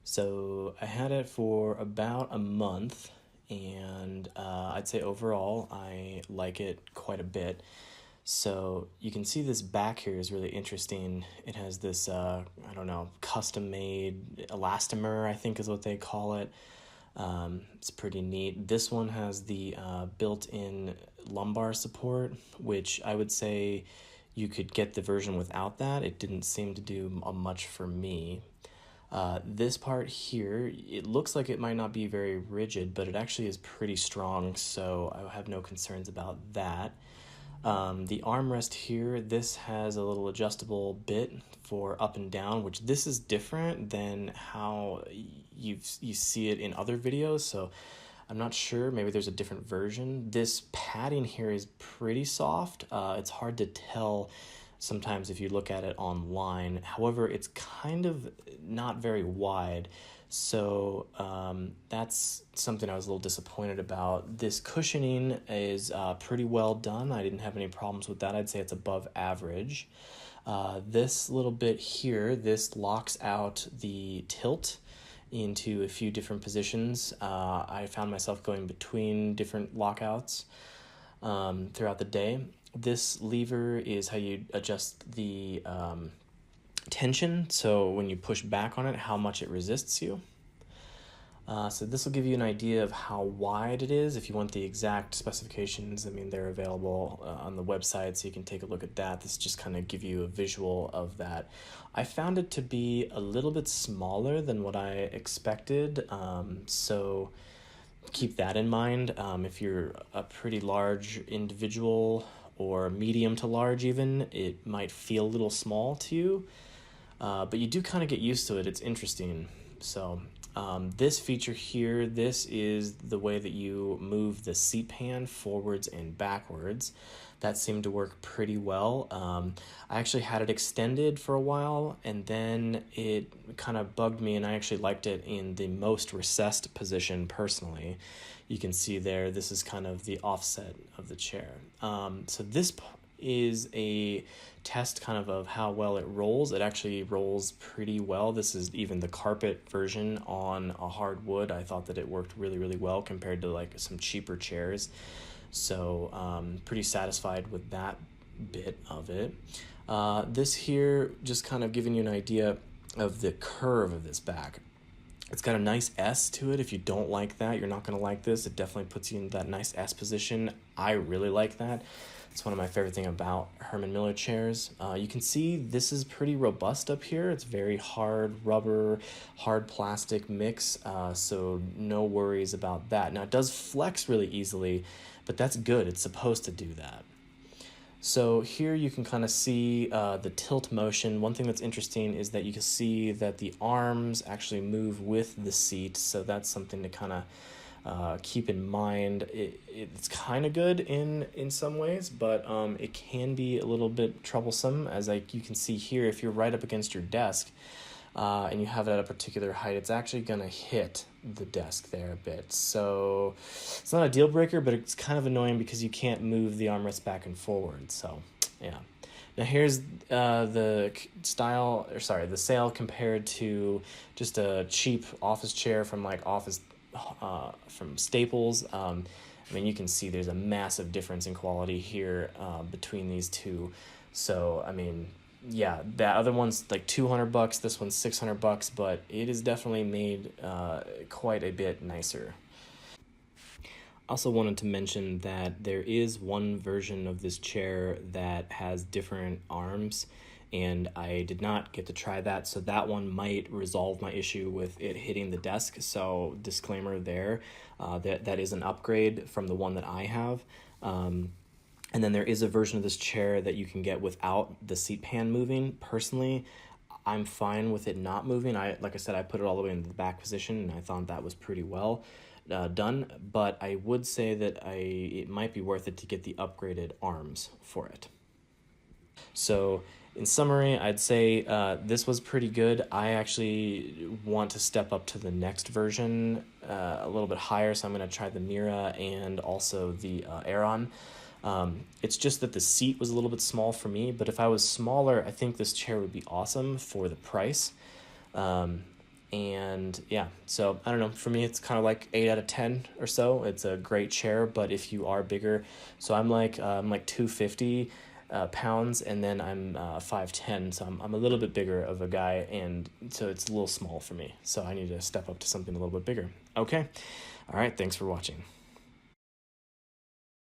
So I had it for about a month, and I'd say overall I like it quite a bit. So you can see this back here is really interesting. It has this, I don't know, custom made elastomer, I think is what they call it. It's pretty neat. This one has the built-in lumbar support, which I would say you could get the version without that. It didn't seem to do much for me. This part here, it looks like it might not be very rigid, but it actually is pretty strong, so I have no concerns about that. The armrest here, this has a little adjustable bit for up and down, which this is different than how you see it in other videos, so I'm not sure, maybe there's a different version. This padding here is pretty soft. It's hard to tell sometimes if you look at it online. However, it's kind of not very wide. So that's something I was a little disappointed about. This cushioning is pretty well done. I didn't have any problems with that. I'd say it's above average. This little bit here, this locks out the tilt into a few different positions. I found myself going between different lockouts throughout the day. This lever is how you adjust the tension, so when you push back on it, how much it resists you. So this will give you an idea of how wide it is. If you want the exact specifications, I mean, they're available on the website, so you can take a look at that. This just kind of give you a visual of that. I found it to be a little bit smaller than what I expected, so keep that in mind. If you're a pretty large individual or medium to large even, it might feel a little small to you, but you do kind of get used to it. It's interesting. So this feature here, this is the way that you move the seat pan forwards and backwards. That seemed to work pretty well. I actually had it extended for a while, and then it kind of bugged me, and I actually liked it in the most recessed position personally. You can see there, this is kind of the offset of the chair. So this is a test kind of how well it rolls. It actually rolls pretty well. This is even the carpet version on a hard wood. I thought that it worked really, really well compared to like some cheaper chairs. So pretty satisfied with that bit of it. This here, just kind of giving you an idea of the curve of this back. It's got a nice S to it. If you don't like that, you're not going to like this. It definitely puts you in that nice S position. I really like that. It's one of my favorite things about Herman Miller chairs. You can see this is pretty robust up here. It's very hard rubber, hard plastic mix, so no worries about that. Now it does flex really easily, but that's good. It's supposed to do that. So here you can kind of see the tilt motion. One thing that's interesting is that you can see that the arms actually move with the seat, so that's something to kind of keep in mind. It's kind of good in some ways, but it can be a little bit troublesome, as you can see here. If you're right up against your desk and you have it at a particular height, it's actually going to hit the desk there a bit. So it's not a deal breaker, but it's kind of annoying because you can't move the armrest back and forward. So yeah. Now here's the Sayl compared to just a cheap office chair from like from Staples. I mean, you can see there's a massive difference in quality here between these two. So I mean, yeah, that other one's like $200, this one's $600, but it is definitely made quite a bit nicer. Also wanted to mention that there is one version of this chair that has different arms, and I did not get to try that, so that one might resolve my issue with it hitting the desk. So disclaimer there, that is an upgrade from the one that I have. And then there is a version of this chair that you can get without the seat pan moving. Personally, I'm fine with it not moving. Like I said, I put it all the way in the back position, and I thought that was pretty well done. But I would say that it might be worth it to get the upgraded arms for it. So in summary, I'd say this was pretty good. I actually want to step up to the next version a little bit higher, so I'm going to try the Mira and also the Aeron. It's just that the seat was a little bit small for me, but if I was smaller, I think this chair would be awesome for the price. And yeah, so I don't know, for me it's kind of like 8 out of 10 or so. It's a great chair, but if you are bigger, so I'm like 250 pounds, and then I'm 5'10", so I'm a little bit bigger of a guy, and so it's a little small for me, so I need to step up to something a little bit bigger. Okay, all right, thanks for watching.